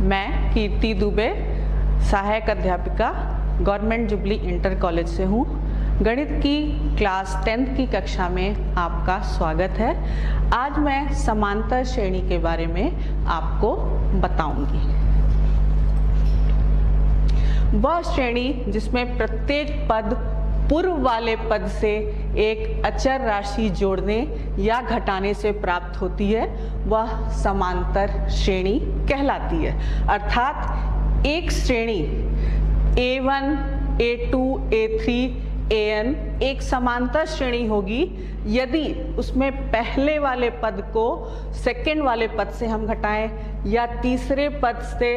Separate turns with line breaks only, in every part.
मैं कीर्ति दुबे, सहायक अध्यापिका, गवर्नमेंट जुबली इंटर कॉलेज से हूँ। गणित की क्लास 10th की कक्षा में आपका स्वागत है। आज मैं समांतर श्रेणी के बारे में आपको बताऊंगी। वह श्रेणी जिसमें प्रत्येक पद पूर्व वाले पद से एक अचर राशि जोड़ने या घटाने से प्राप्त होती है, वह समांतर श्रेणी कहलाती है। अर्थात एक श्रेणी A1, A2, A3, AN एक समांतर श्रेणी होगी यदि उसमें पहले वाले पद को सेकंड वाले पद से हम घटाएं या तीसरे पद से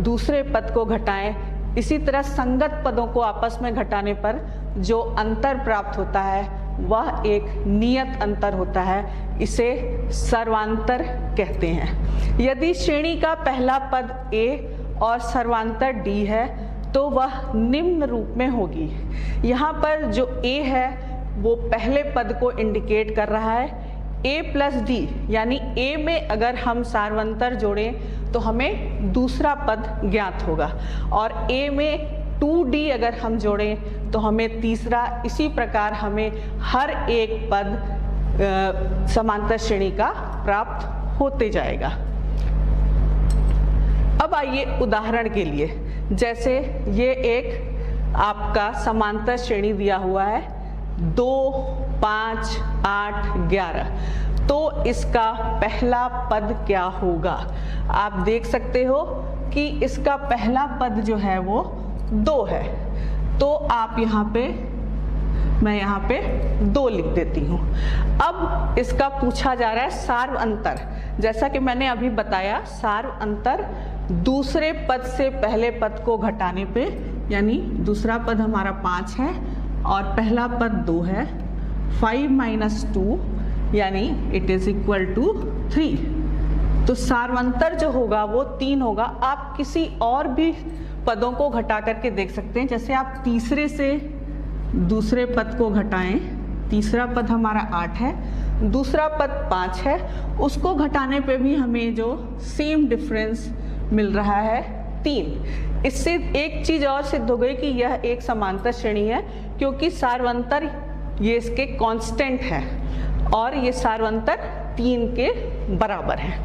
दूसरे पद को घटाएं। इसी तरह संगत पदों को आपस में घटाने पर जो अंतर प्राप्त होता है वह एक नियत अंतर होता है, इसे सर्वांतर कहते हैं। यदि श्रेणी का पहला पद A और सर्वांतर D है तो वह निम्न रूप में होगी। यहाँ पर जो A है वो पहले पद को इंडिकेट कर रहा है। A प्लस D यानी A में अगर हम सार्वंतर जोड़ें तो हमें दूसरा पद ज्ञात होगा और A में 2D अगर हम जोड़ें तो हमें तीसरा। इसी प्रकार हमें हर एक पद समांतर श्रेणी का प्राप्त होते जाएगा। अब आइए उदाहरण के लिए, जैसे ये एक आपका समांतर श्रेणी दिया हुआ है 2, 5, 8, 11, तो इसका पहला पद क्या होगा? आप देख सकते हो कि इसका पहला पद जो है वो 2 है, तो आप मैं यहाँ पे 2 लिख देती हूँ। अब इसका पूछा जा रहा है सार्व अंतर। जैसा कि मैंने अभी बताया, सार्व अंतर दूसरे पद से पहले पद को घटाने पे, यानी दूसरा पद हमारा 5 है और पहला पद 2 है। 5 - 2 यानी इट इज इक्वल टू 3। तो सार्वंतर जो होगा वो 3 होगा। आप किसी और भी पदों को घटा करके देख सकते हैं। जैसे आप तीसरे से दूसरे पद को घटाएं, तीसरा पद हमारा 8 है, दूसरा पद 5 है, उसको घटाने पे भी हमें जो सेम डिफरेंस मिल रहा है 3। इससे एक चीज और सिद्ध हो गई कि यह एक समांतर श्रेणी है, क्योंकि सार्वंतर ये इसके कांस्टेंट है और ये सार्वंतर 3 के बराबर है।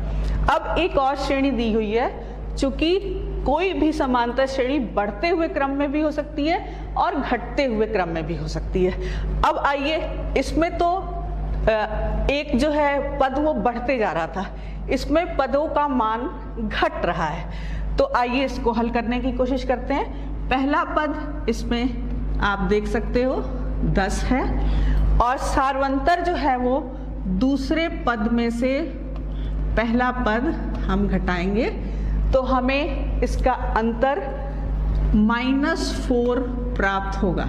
अब एक और श्रेणी दी हुई है, चूंकि कोई भी समांतर श्रेणी बढ़ते हुए क्रम में भी हो सकती है और घटते हुए क्रम में भी हो सकती है। अब आइए, इसमें तो एक जो है पद वो बढ़ते जा रहा था, इसमें पदों का मान घट रहा है। तो आइए इसको हल करने की कोशिश करते हैं। पहला पद इसमें आप देख सकते हो 10 है और सार्वंतर जो है वो दूसरे पद में से पहला पद हम घटाएंगे तो हमें इसका अंतर -4 प्राप्त होगा।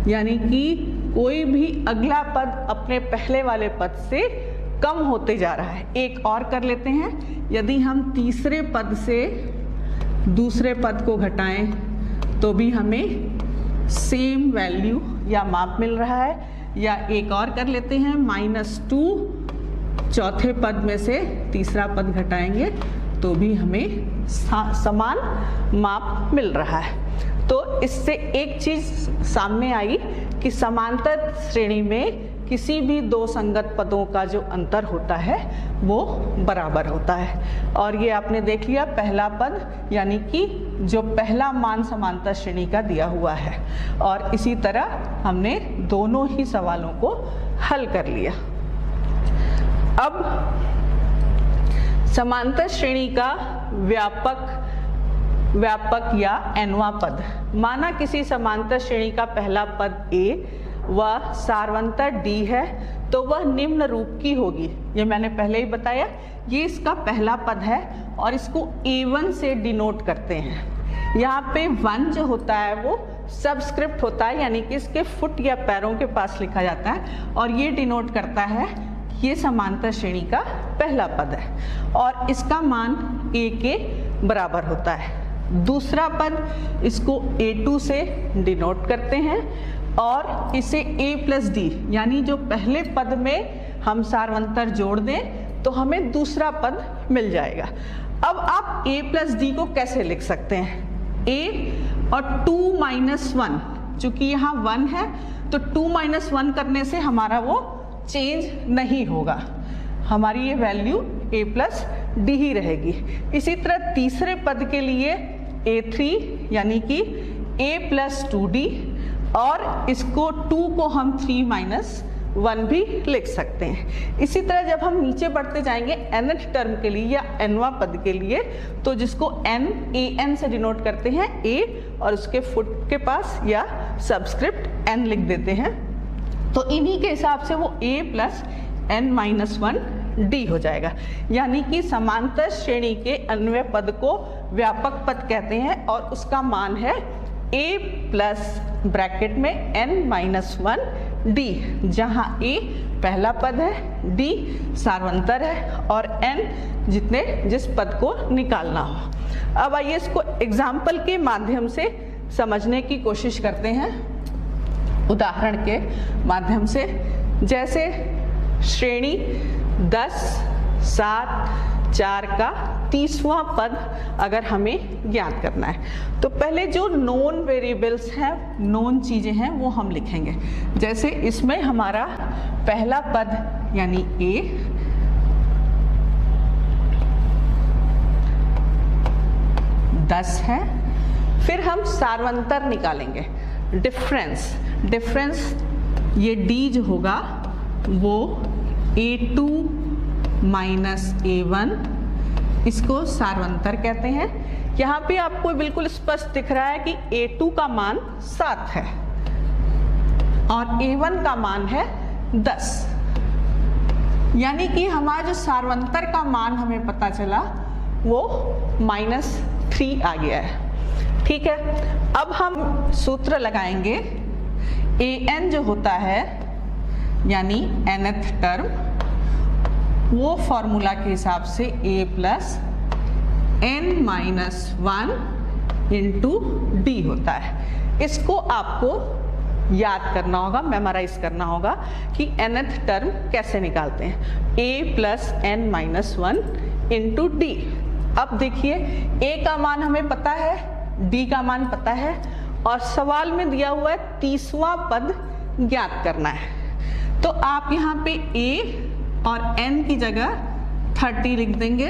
यानी कि कोई भी अगला पद अपने पहले वाले पद से कम होते जा रहा है। एक और कर लेते हैं। यदि हम तीसरे पद से दूसरे पद को घटाएं तो भी हमें सेम वैल्यू या माप मिल रहा है। या एक और कर लेते हैं, -2 चौथे पद में से तीसरा पद घटाएंगे तो भी हमें समान माप मिल रहा है। तो इससे एक चीज सामने आई कि समांतर श्रेणी में किसी भी दो संगत पदों का जो अंतर होता है वो बराबर होता है। और ये आपने देख लिया, पहला पद यानी कि जो पहला मान समांतर श्रेणी का दिया हुआ है। और इसी तरह हमने दोनों ही सवालों को हल कर लिया। अब समांतर श्रेणी का व्यापक या nवां पद। माना किसी समांतर श्रेणी का पहला पद A वह सार्वंतर D है तो वह निम्न रूप की होगी। ये मैंने पहले ही बताया, ये इसका पहला पद है और इसको A1 से डिनोट करते हैं। यहाँ पे 1 जो होता है वो सबस्क्रिप्ट होता है, यानी कि इसके फुट या पैरों के पास लिखा जाता है और ये डिनोट करता है ये समांतर श्रेणी का पहला पद है और इसका मान A के बराबर होता है। दूसरा पद इसको A2 से डिनोट करते हैं और इसे A प्लस D यानी जो पहले पद में हम सार्वंतर जोड़ दें तो हमें दूसरा पद मिल जाएगा। अब आप a प्लस डी को कैसे लिख सकते हैं? a और 2 माइनस 1, चूंकि यहाँ 1 है तो 2 माइनस 1 करने से हमारा वो चेंज नहीं होगा, हमारी ये वैल्यू a प्लस डी ही रहेगी। इसी तरह तीसरे पद के लिए a3 यानी कि a प्लस 2d, और इसको 2 को हम 3 माइनस 1 भी लिख सकते हैं। इसी तरह जब हम नीचे बढ़ते जाएंगे nth टर्म के लिए या nवां पद के लिए, तो जिसको an से डिनोट करते हैं, a और उसके फुट के पास या सबस्क्रिप्ट n लिख देते हैं, तो इन्हीं के हिसाब से वो a plus n minus 1 d हो जाएगा। यानी कि समांतर श्रेणी के अन्वय पद को व्यापक पद कहते हैं और उसका मान है a प्लस ब्रैकेट में n माइनस 1 d, जहाँ a पहला पद है, d सार्वंतर है और n जिस पद को निकालना हो। अब आइए इसको एग्जाम्पल के माध्यम से समझने की कोशिश करते हैं, उदाहरण के माध्यम से। जैसे श्रेणी 10, 7, 4 का 30वां पद अगर हमें ज्ञात करना है, तो पहले जो नोन वेरिएबल्स हैं, नोन चीज़ें हैं, वो हम लिखेंगे। जैसे इसमें हमारा पहला पद यानी a, दस है, फिर हम सार्वंतर निकालेंगे, डिफरेंस ये d जो होगा वो a2 माइनस a1, इसको सार्वंतर कहते हैं। यहाँ पे आपको बिल्कुल स्पष्ट दिख रहा है कि a2 का मान 7 है और a1 का मान है 10, यानी कि हमारा जो सार्वंतर का मान हमें पता चला वो -3 आ गया है। ठीक है, अब हम सूत्र लगाएंगे। an जो होता है यानी nth टर्म, वो फॉर्मूला के हिसाब से a plus n minus 1 into D होता है। इसको आपको याद करना होगा, मेमोराइज करना होगा कि nth टर्म कैसे निकालते हैं, a plus n minus 1 into D. अब देखिए a का मान हमें पता है, d का मान पता है और सवाल में दिया हुआ है 30वां पद ज्ञात करना है। तो आप यहाँ पे a और n की जगह 30 लिख देंगे,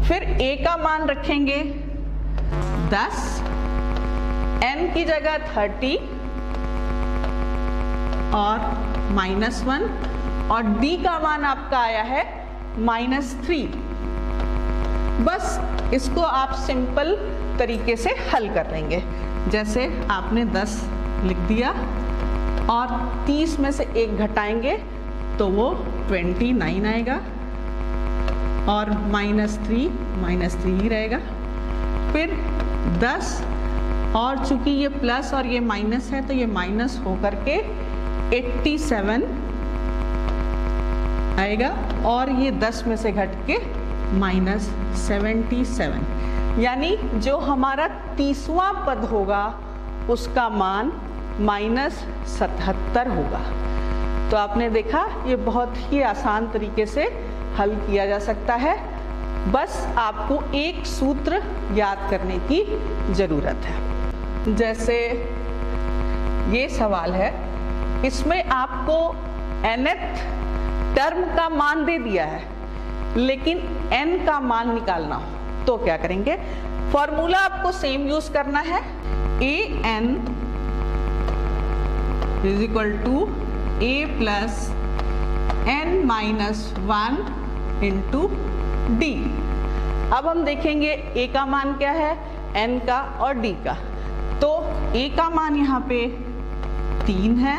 फिर a का मान रखेंगे 10, n की जगह 30 और -1, और d का मान आपका आया है -3। बस इसको आप सिंपल तरीके से हल कर लेंगे। जैसे आपने 10 लिख दिया और 30 में से 1 घटाएंगे तो वो 29 आएगा और -3 ही रहेगा। फिर 10 और चूंकि ये प्लस और ये माइनस है तो ये माइनस होकर के 87 आएगा और ये 10 में से घट के -77, यानी जो हमारा 30वां पद होगा उसका मान -77 होगा। तो आपने देखा ये बहुत ही आसान तरीके से हल किया जा सकता है, बस आपको एक सूत्र याद करने की ज़रूरत है। जैसे ये सवाल है, इसमें आपको nth टर्म का मान दे दिया है लेकिन n का मान निकालना हो तो क्या करेंगे? फॉर्मूला आपको सेम यूज करना है, an is equal to a plus n minus 1 into D. अब हम देखेंगे a का मान क्या है, n का और d का। तो a का मान यहाँ पे 3 है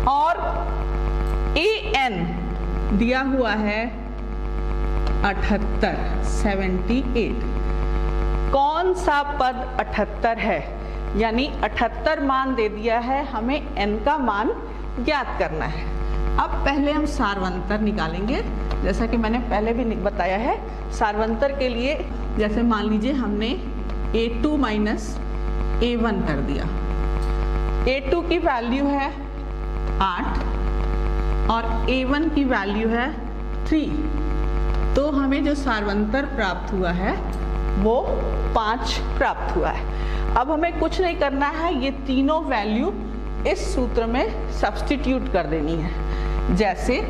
और an दिया हुआ है 78। कौन सा पद 78 है? यानी 78 मान दे दिया है, हमें n का मान ज्ञात करना है। अब पहले हम सार्वंतर निकालेंगे, जैसा कि मैंने पहले भी बताया है। सार्वंतर के लिए जैसे मान लीजिए हमने a2 माइनस a1 कर दिया, a2 की वैल्यू है 8 और a1 की वैल्यू है 3। तो हमें जो सार्वंतर प्राप्त हुआ है वो 5 प्राप्त हुआ है। अब हमें कुछ नहीं करना है, ये तीनों वैल्यू इस सूत्र में सब्स्टिट्यूट कर देनी है। जैसे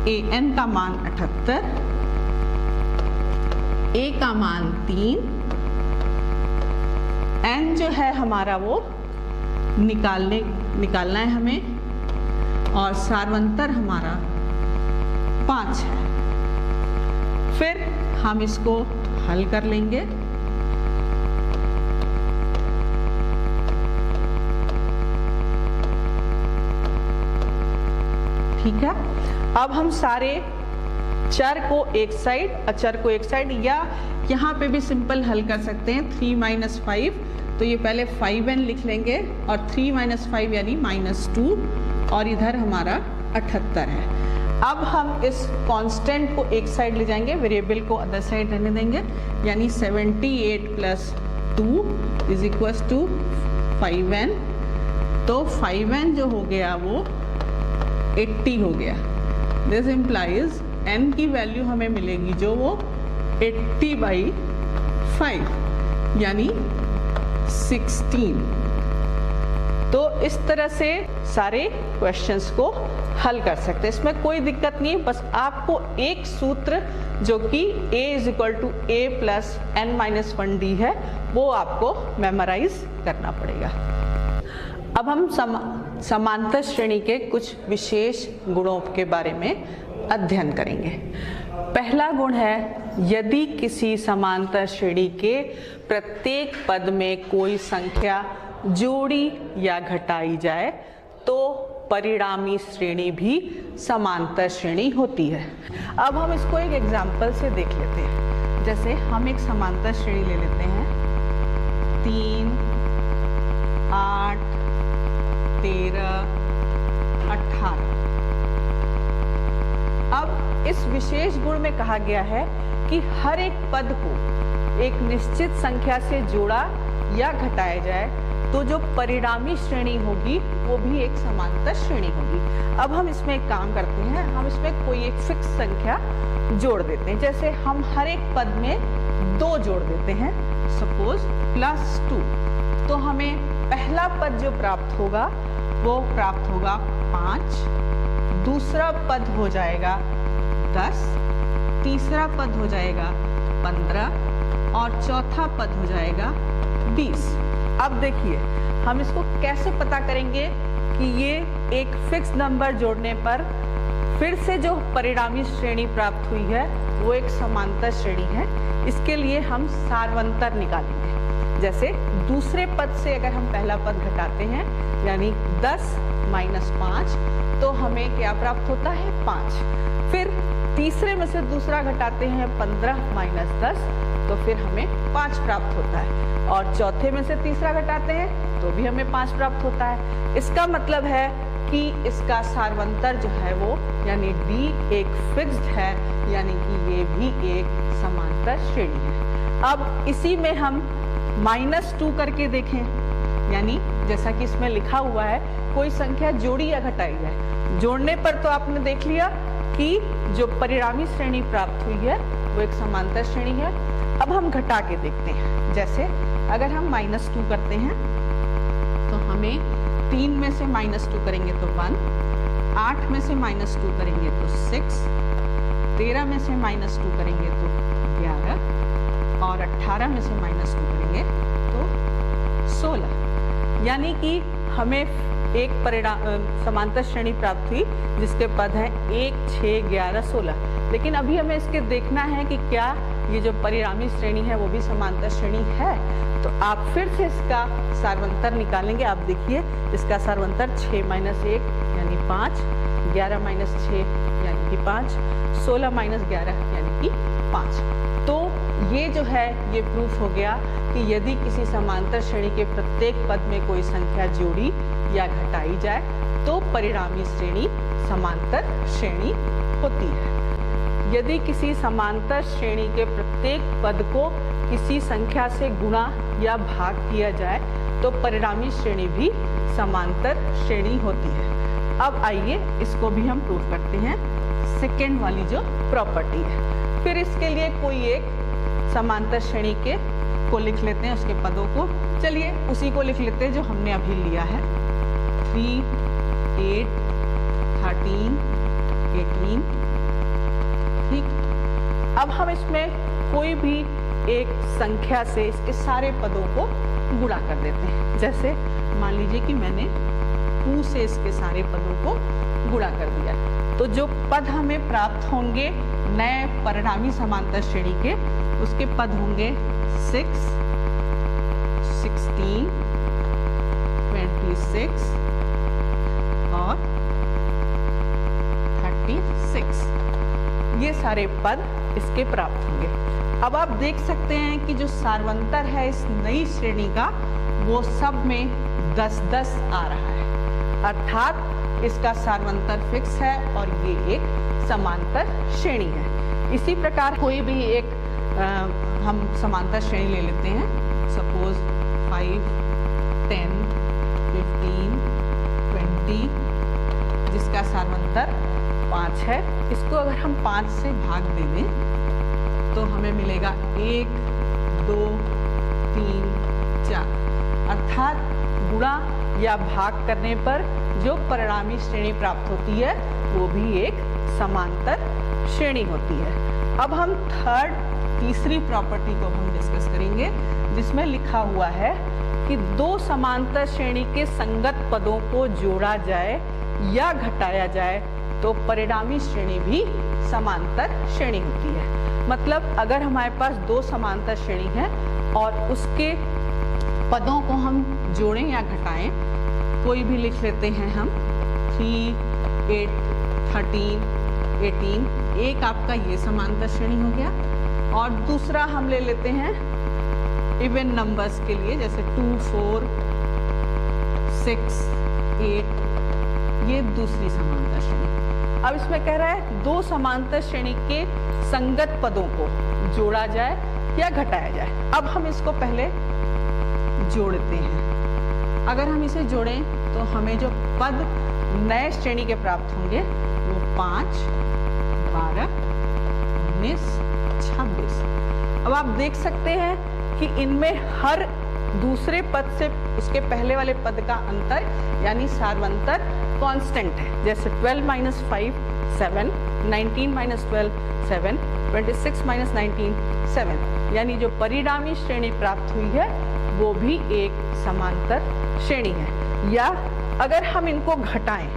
an का मान 78, a का मान 3, n जो है हमारा वो निकालना है हमें, और सार्वंतर हमारा 5 है। फिर हम इसको हल कर लेंगे। ठीक है, अब हम सारे चर को एक साइड, अचर को एक साइड, या यहाँ पे भी सिंपल हल कर सकते हैं। 3 - 5, तो ये पहले 5n लिख लेंगे और 3 - 5 यानी -2, और इधर हमारा 78 है। अब हम इस कांस्टेंट को एक साइड ले जाएंगे, वेरिएबल को अदर साइड रहने देंगे, यानी 78 + 2 = 5n। तो 5n जो हो गया वो 80 हो गया। दिस इम्प्लाइज n की वैल्यू हमें मिलेगी जो वो 80/5 यानी 16। तो इस तरह से सारे क्वेश्चंस को हल कर सकते हैं, इसमें कोई दिक्कत नहीं है। बस आपको एक सूत्र जो कि a = a + n-1d है वो आपको मेमोराइज करना पड़ेगा। अब हम समांतर श्रेणी के कुछ विशेष गुणों के बारे में अध्ययन करेंगे। पहला गुण है, यदि किसी समांतर श्रेणी के प्रत्येक पद में कोई संख्या जोड़ी या घटाई जाए तो परिणामी श्रेणी भी समांतर श्रेणी होती है। अब हम इसको एक एग्जाम्पल से देख लेते हैं। जैसे हम एक समांतर श्रेणी ले लेते हैं, 3, 8, 13, 18। अब इस विशेष गुण में कहा गया है कि हर एक पद को एक निश्चित संख्या से जोड़ा या घटाया जाए तो जो परिणामी श्रेणी होगी वो भी एक समांतर श्रेणी होगी। अब हम इसमें एक काम करते हैं, हम इसमें कोई एक फिक्स संख्या जोड़ देते हैं। जैसे हम हर एक पद में 2 जोड़ देते हैं, सपोज +2, तो हमें पहला पद जो प्राप्त होगा वो प्राप्त होगा 5, दूसरा पद हो जाएगा 10, तीसरा पद हो जाएगा 15 और चौथा पद हो जाएगा 20। अब देखिए हम इसको कैसे पता करेंगे कि ये एक फिक्स नंबर जोड़ने पर फिर से जो परिणामी श्रेणी प्राप्त हुई है वो एक समांतर श्रेणी है। इसके लिए हम सार्वंतर निकालेंगे। जैसे दूसरे पद से अगर हम पहला पद घटाते हैं यानी 10 - 5, तो हमें क्या प्राप्त होता है? 5। फिर तीसरे में से दूसरा घटाते हैं 15 - 10, तो फिर हमें 5 प्राप्त होता है, और चौथे में से तीसरा घटाते हैं तो भी हमें 5 प्राप्त होता है। इसका मतलब है कि इसका सार्वंतर जो है वो यानी D एक फिक्स्ड है, यानी कि ये भी एक समांतर श्रेणी है। अब इसी में हम -2 करके देखें, यानी जैसा कि इसमें लिखा हुआ है कोई संख्या जोड़ी या घटाई जाए। जोड़ने पर तो आपने देख लिया कि जो परिणामी श्रेणी प्राप्त हुई है वो एक समांतर श्रेणी है। अब हम घटा के देखते हैं। जैसे अगर हम -2 करते हैं तो हमें 3 में से -2 करेंगे तो 1, 8 में से -2 करेंगे तो 6, 13 में से -2 करेंगे तो 11 और 18 में से -2 करेंगे तो 16। यानी कि हमें एक समांतर श्रेणी प्राप्त हुई जिसके पद हैं 1, 6, 11, 16। लेकिन अभी हमें इसके देखना है कि क्या ये जो परिणामी श्रेणी है वो भी समांतर श्रेणी है। तो आप फिर से इसका सार्वंतर निकालेंगे। आप देखिए इसका सार्वंतर 6 - 1 यानी 5, 11 - 6 यानी कि 5, 16 - 11 यानी कि 5। तो ये जो है ये प्रूफ हो गया कि यदि किसी समांतर श्रेणी के प्रत्येक पद में कोई संख्या जोड़ी या घटाई जाए तो परिणामी श्रेणी समांतर श्रेणी होती है। यदि किसी समांतर श्रेणी के प्रत्येक पद को किसी संख्या से गुणा या भाग किया जाए तो परिणामी श्रेणी भी समांतर श्रेणी होती है। अब आइए इसको भी हम प्रूव करते हैं, सेकेंड वाली जो प्रॉपर्टी है। फिर इसके लिए कोई एक समांतर श्रेणी के को लिख लेते हैं, उसके पदों को। चलिए उसी को लिख लेते हैं जो हमने अभी लिया है, 3, 8, 13, 18। ठीक, अब हम इसमें कोई भी एक संख्या से इसके सारे पदों को गुणा कर देते हैं। जैसे मान लीजिए कि मैंने 2 से इसके सारे पदों को गुणा कर दिया, तो जो पद हमें प्राप्त होंगे नए परिणामी समांतर श्रेणी के, उसके पद होंगे 6, 16, 26 और 36। ये सारे पद इसके प्राप्त होंगे। अब आप देख सकते हैं कि जो सारवंतर है इस नई श्रेणी का, वो सब में 10-10 आ रहा है, अर्थात इसका सारवंतर फिक्स है और ये एक समांतर श्रेणी है। इसी प्रकार कोई भी एक हम समांतर श्रेणी ले लेते हैं, सपोज 5, 10, 15, 20, जिसका सारवंतर 5 है। इसको अगर हम 5 से भाग दे दें तो हमें मिलेगा 1, 2, 3, 4, अर्थात गुणा या भाग करने पर जो परिणामी श्रेणी प्राप्त होती है वो भी एक समांतर श्रेणी होती है। अब हम तीसरी प्रॉपर्टी को हम डिस्कस करेंगे, जिसमें लिखा हुआ है कि 2 समांतर श्रेणी के संगत पदों को जोड़ा जाए या घटाया जाए तो परिणामी श्रेणी भी समांतर श्रेणी होती है। मतलब अगर हमारे पास 2 समांतर श्रेणी है और उसके पदों को हम जोड़ें या घटाएं, कोई भी लिख लेते हैं हम 3, 8, 13, 18, एक आपका ये समांतर श्रेणी हो गया, और दूसरा हम ले लेते हैं इवन नंबर्स के लिए, जैसे 2, 4, 6, 8, ये दूसरी समांतर श्रेणी। अब इसमें कह रहा है 2 समांतर श्रेणी के संगत पदों को जोड़ा जाए या घटाया जाए। अब हम इसको पहले जोड़ते हैं। अगर हम इसे जोड़ें तो हमें जो पद नए श्रेणी के प्राप्त होंगे वो 5, 12, 19, 26। अब आप देख सकते हैं कि इनमें हर दूसरे पद से उसके पहले वाले पद का अंतर यानी सारवंतर कांस्टेंट है। जैसे 12 - 5 7, 19 - 12 7, 26 - 19 7, यानी जो परिणामी श्रेणी प्राप्त हुई है वो भी एक समांतर श्रेणी है। या अगर हम इनको घटाएं,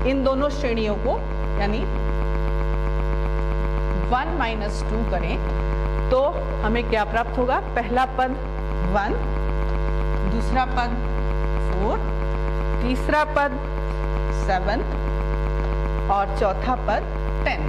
इन दोनों श्रेणियों को, यानी 1 - 2 करें तो हमें क्या प्राप्त होगा? पहला पद 1, दूसरा पद 4, तीसरा पद 7 और चौथा पद 10।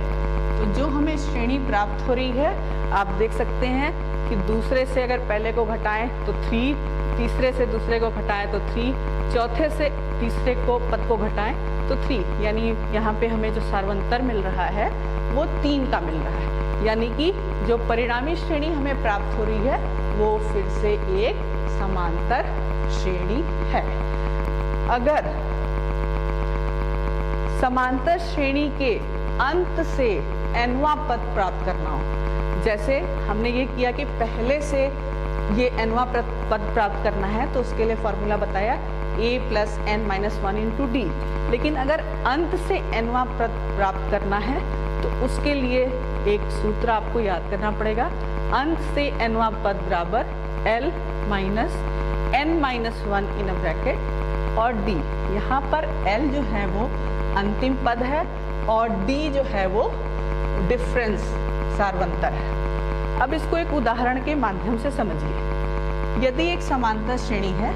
तो जो हमें श्रेणी प्राप्त हो रही है, आप देख सकते हैं कि दूसरे से अगर पहले को घटाएं तो 3, तीसरे से दूसरे को घटाएं तो 3, चौथे से तीसरे को पद को घटाएं तो 3, यानी यहाँ पे हमें जो सारवंतर मिल रहा है वो 3 का मिल रहा है। यानी कि जो परिणामी श्रेणी हमें प्राप्त हो रही है वो फिर से एक समांतर श्रेणी है। अगर समांतर श्रेणी के अंत से nवां पद प्राप्त करना हो, जैसे हमने ये किया कि पहले से ये nवां पद प्राप्त करना है तो उसके लिए फॉर्मूला बताया a + n - 1 × d। लेकिन अगर अंत से nवां पद प्राप्त करना है तो उसके लिए एक सूत्र आपको याद करना पड़ेगा, अंत से nवां पद बराबर l - n - 1 इन ब्रैकेट और d। यहाँ पर l जो है वो अंतिम पद है और d जो है वो डिफरेंस सारवंतर है। अब इसको एक उदाहरण के माध्यम से समझिए। यदि एक समांतर श्रेणी है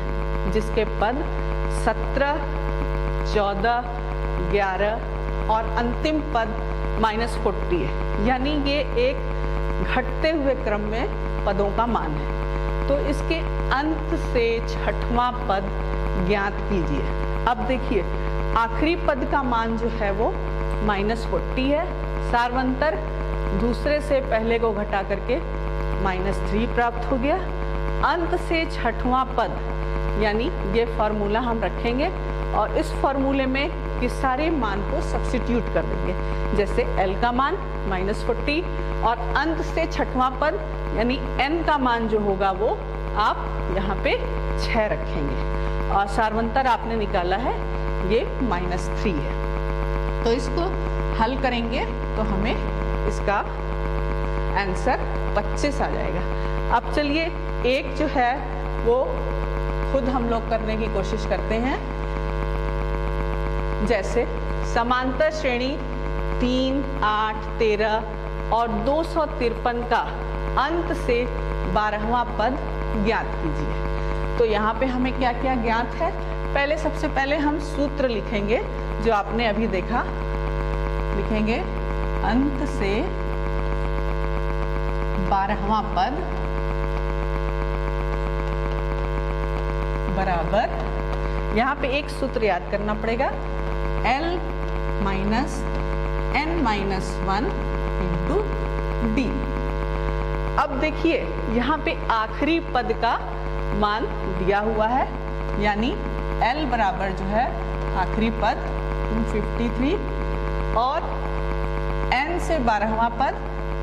जिसके पद 17, 14, 11 और अंतिम पद -40 है, यानी ये एक घटते हुए क्रम में पदों का मान है, तो इसके अंत से छठवां पद ज्ञात कीजिए। अब देखिए आखिरी पद का मान जो है वो -40 है, सारवंतर दूसरे से पहले को घटा करके -3 प्राप्त हो गया। अंत से छठवां पद, यानी ये फॉर्मूला हम रखेंगे और इस फॉर्मूले में बाकी सारे मान को सब्स्टिट्यूट कर देंगे। जैसे l का मान -40 और अंत से छठवां पद यानी n का मान जो होगा वो आप यहाँ पे 6 रखेंगे और सारवंतर आपने निकाला है ये -3 है। तो इसको हल करेंगे तो हमें इसका आंसर 25 आ जाएगा। अब चलिए एक जो है वो खुद हम लोग करने की कोशिश करते हैं। जैसे समांतर श्रेणी 3, 8, 13 और 253 का अंत से 12वां पद ज्ञात कीजिए। तो यहाँ पे हमें क्या क्या ज्ञात है, पहले सबसे पहले हम सूत्र लिखेंगे जो आपने अभी देखा। लिखेंगे अंत से 12वां पद बराबर, यहाँ पे एक सूत्र याद करना पड़ेगा, L minus n-1 into d। अब देखिए यहाँ पे आखिरी पद का मान दिया हुआ है, यानी L बराबर जो है आखिरी पद 253 और n से 12वां पद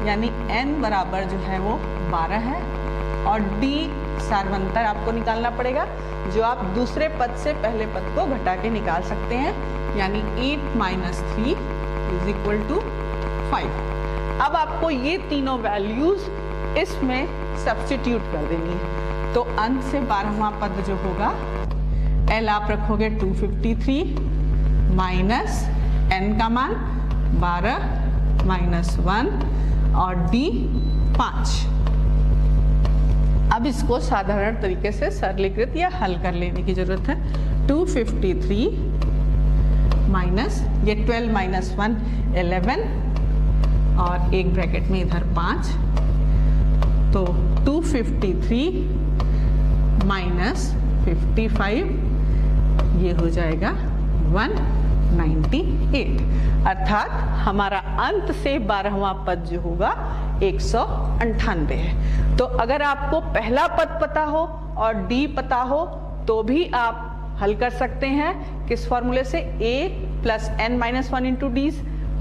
यानी n बराबर जो है वो 12 है और d सारवंतर आपको निकालना पड़ेगा जो आप दूसरे पद से पहले पद को घटा के निकाल सकते हैं, यानी 8 - 3 = 5। अब आपको ये तीनों वैल्यूज इसमें सब्स्टिट्यूट कर देनी है। तो अंत से 12वां पद जो होगा L आप रखोगे 253 माइनस n का मान 12 -1 और d 5। अब इसको साधारण तरीके से सरलीकृत या हल कर लेने की जरूरत है। 253 माइनस ये 12 - 1 11 और एक ब्रैकेट में इधर 5, तो 253 माइनस 55 ये हो जाएगा 198, अर्थात हमारा अंत से 12वां पद जो होगा 198 है। तो अगर आपको पहला पद पता हो और डी पता हो तो भी आप हल कर सकते हैं किस फॉर्मूले से, a + n-1 इंटू डी।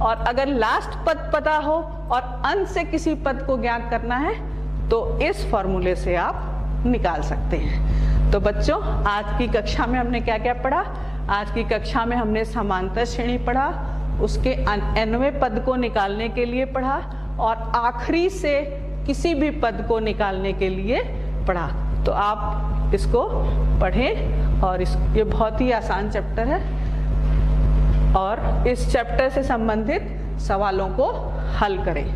और अगर लास्ट पद पता हो और अंत से किसी पद को ज्ञात करना है तो इस फॉर्मूले से आप निकाल सकते हैं। तो बच्चों आज की कक्षा में हमने क्या क्या पढ़ा? आज की कक्षा में हमने समांतर श्रेणी पढ़ा, उसके nवें पद को निकालने के लिए पढ़ा और आखिरी से किसी भी पद को निकालने के लिए पढ़ा। तो आप इसको पढ़ें और ये बहुत ही आसान चैप्टर है और इस चैप्टर से संबंधित सवालों को हल करें।